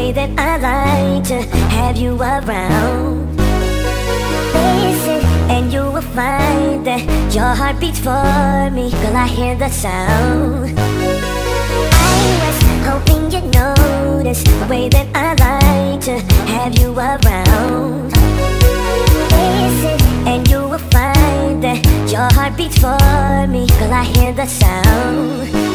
way that I like to have you around. Listen and you will find that your heart beats for me. Girl, I hear the sound. I was hoping you'd notice the way that I like to have you around. Listen and you will find that your heart beats for me. Girl, I hear the sound.